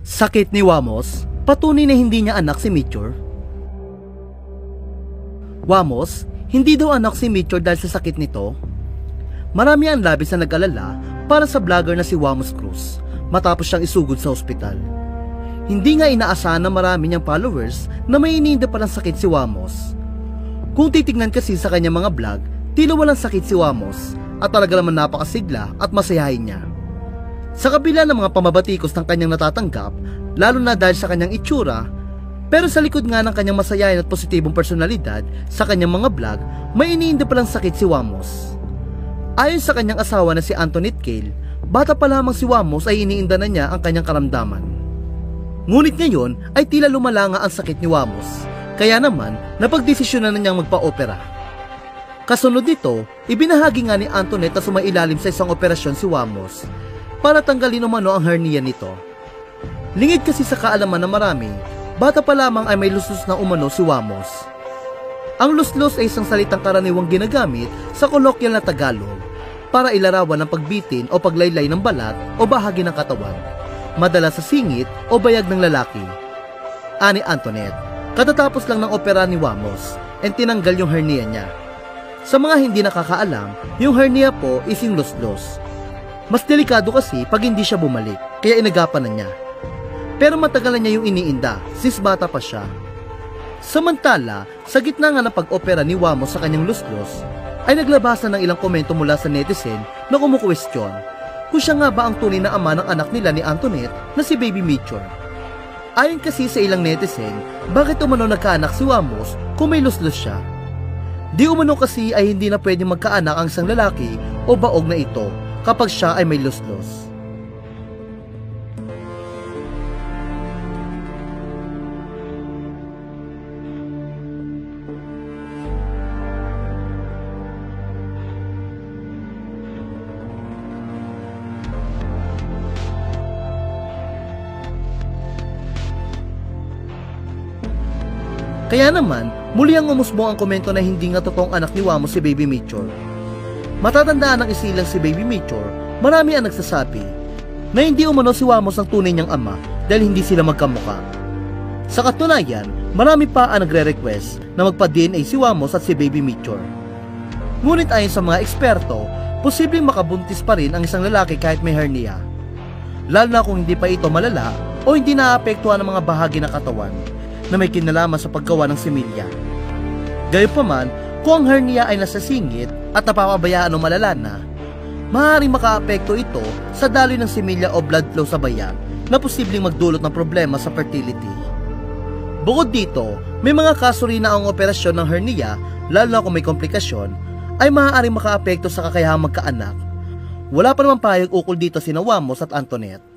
Sakit ni Wamos, patunay na hindi niya anak si Meteor. Wamos, hindi daw anak si Meteor dahil sa sakit nito. Marami ang labis na nag-alala para sa vlogger na si Wamos Cruz matapos siyang isugod sa ospital. Hindi nga inaasahan na marami niyang followers na may iniinda palang sakit si Wamos. Kung titignan kasi sa kanyang mga vlog, tila walang sakit si Wamos at talaga naman napakasigla at masayahin niya. Sa kabila ng mga pamabatikos ng kanyang natatanggap, lalo na dahil sa kanyang itsura, pero sa likod nga ng kanyang masayahin at positibong personalidad sa kanyang mga vlog, may iniinda palang sakit si Wamos. Ayon sa kanyang asawa na si Antoinette Cale, bata pa lamang si Wamos ay iniinda na niya ang kanyang karamdaman. Ngunit ngayon ay tila lumala nga ang sakit ni Wamos, kaya naman napagdesisyonan na niyang magpa-opera. Kasunod nito, ibinahagi nga ni Antoinette na sumailalim sa isang operasyon si Wamos para tanggalin umano ang hernia nito. Lingid kasi sa kaalaman ng marami, bata pa lamang ay may luslos na umano si Wamos. Ang luslos ay isang salitang karaniwang ginagamit sa kolokyal na Tagalog para ilarawan ang pagbitin o paglaylay ng balat o bahagi ng katawan, madalas sa singit o bayag ng lalaki. Ani Antoinette, katatapos lang ng opera ni Wamos and tinanggal yung hernia niya. Sa mga hindi nakakaalam, yung hernia po is yung luslos. Mas delikado kasi pag hindi siya bumalik, kaya inagapan na niya. Pero matagal na niya yung iniinda, since bata pa siya. Samantala, sa gitna nga ng pag-opera ni Wamos sa kanyang luslos, ay naglabasan ng ilang komento mula sa netizen na kumukwestiyon kung siya nga ba ang tunay na ama ng anak nila ni Antoinette na si Baby Meteor. Ayon kasi sa ilang netizen, bakit umano nagkaanak si Wamos kung may luslos siya? Di umano kasi ay hindi na pwedeng magkaanak ang isang lalaki o baog na ito kapag siya ay may luslos. Kaya naman, muli ang umusbong ang komento na hindi nga totoong anak ni Wamos si Baby Meteor. Matatandaan ng isilang si Baby Meteor, marami ang nagsasabi na hindi umano si Wamos ang tunay niyang ama dahil hindi sila magkamukha. Sa katunayan, marami pa ang nagre-request na magpa-DNA si Wamos at si Baby Meteor. Ngunit ayon sa mga eksperto, posibleng makabuntis pa rin ang isang lalaki kahit may hernia, lalo na kung hindi pa ito malala o hindi naapektuhan ng mga bahagi ng katawan na may kinalaman sa paggawa ng similya. Gayunpaman, kung ang hernia ay nasa singit at napapabayaan o malala na, maaaring makaapekto ito sa daloy ng similya o blood flow sa bayan na posibleng magdulot ng problema sa fertility. Bukod dito, may mga kaso rin na ang operasyon ng hernia, lalo na kung may komplikasyon, ay maaaring makaapekto sa kakayahang magkaanak. Wala pa namang pahayag ukol dito sina Wamos at Antoinette.